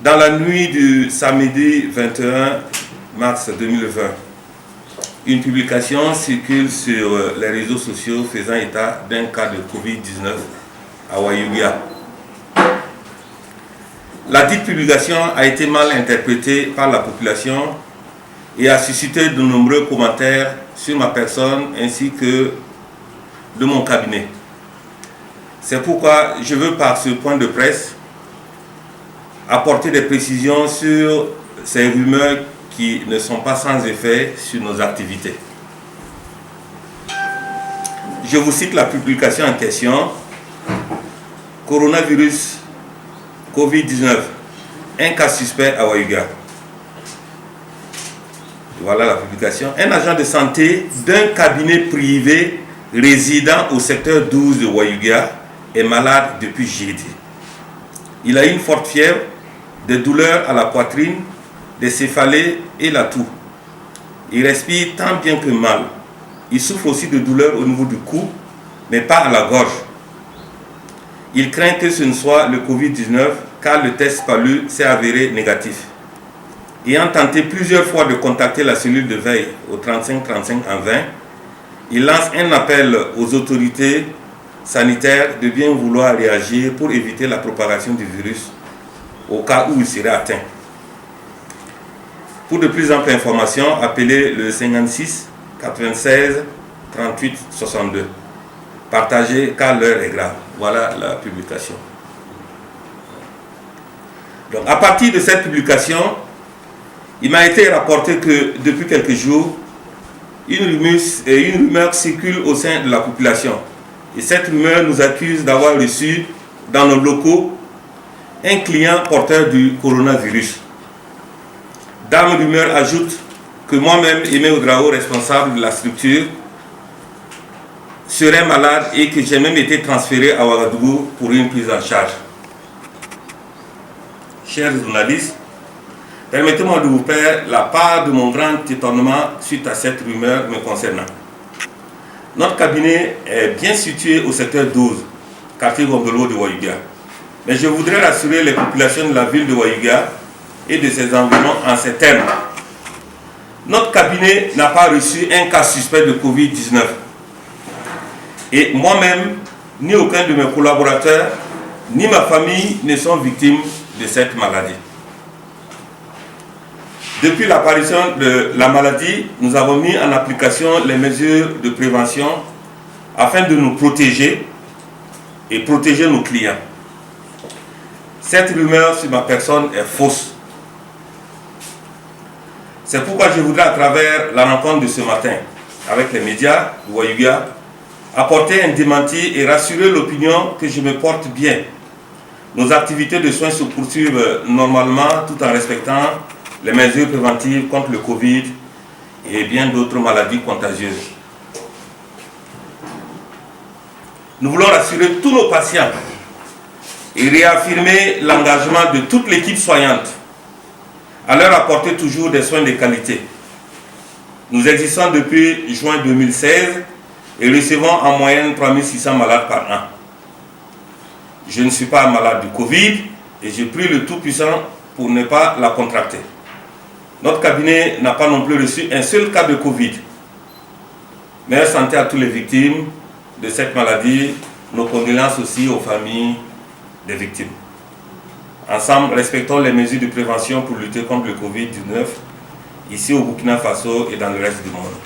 Dans la nuit du samedi 21 mars 2020, une publication circule sur les réseaux sociaux faisant état d'un cas de Covid-19 à Wayouga. La dite publication a été mal interprétée par la population et a suscité de nombreux commentaires sur ma personne ainsi que de mon cabinet. C'est pourquoi je veux par ce point de presse apporter des précisions sur ces rumeurs qui ne sont pas sans effet sur nos activités. Je vous cite la publication en question. Coronavirus Covid-19, un cas suspect à Wayouga. Voilà la publication. Un agent de santé d'un cabinet privé résidant au secteur 12 de Wayouga est malade depuis jeudi. Il a une forte fièvre, des douleurs à la poitrine, des céphalées et la toux. Il respire tant bien que mal. Il souffre aussi de douleurs au niveau du cou, mais pas à la gorge. Il craint que ce ne soit le Covid-19 car le test palu s'est avéré négatif. Ayant tenté plusieurs fois de contacter la cellule de veille au 35-35 en vain, il lance un appel aux autorités sanitaires de bien vouloir réagir pour éviter la propagation du virus au cas où il serait atteint. Pour de plus amples informations, appelez le 56 96 38 62. Partagez car l'heure est grave. Voilà la publication. Donc, à partir de cette publication, il m'a été rapporté que depuis quelques jours, une rumeur circule au sein de la population. Et cette rumeur nous accuse d'avoir reçu dans nos locaux un client porteur du coronavirus. Dame rumeur ajoute que moi-même, Aimé Ouedraogo, responsable de la structure, serais malade et que j'ai même été transféré à Ouagadougou pour une prise en charge. Chers journalistes, permettez-moi de vous faire la part de mon grand étonnement suite à cette rumeur me concernant. Notre cabinet est bien situé au secteur 12, quartier Gondolo de Wayouga. Mais je voudrais rassurer les populations de la ville de Wayouga et de ses environs en ces termes. Notre cabinet n'a pas reçu un cas suspect de Covid-19. Et moi-même, ni aucun de mes collaborateurs, ni ma famille ne sont victimes de cette maladie. Depuis l'apparition de la maladie, nous avons mis en application les mesures de prévention afin de nous protéger et protéger nos clients. Cette rumeur sur ma personne est fausse. C'est pourquoi je voudrais, à travers la rencontre de ce matin avec les médias de Wayouga, apporter un démenti et rassurer l'opinion que je me porte bien. Nos activités de soins se poursuivent normalement tout en respectant les mesures préventives contre le Covid et bien d'autres maladies contagieuses. Nous voulons rassurer tous nos patients et réaffirmer l'engagement de toute l'équipe soignante à leur apporter toujours des soins de qualité. Nous existons depuis juin 2016 et recevons en moyenne 3600 malades par an. Je ne suis pas malade du Covid et je prie le Tout-Puissant pour ne pas la contracter. Notre cabinet n'a pas non plus reçu un seul cas de Covid. Meilleure santé à toutes les victimes de cette maladie. Nos condoléances aussi aux familles des victimes. Ensemble, respectons les mesures de prévention pour lutter contre le Covid-19 ici au Burkina Faso et dans le reste du monde.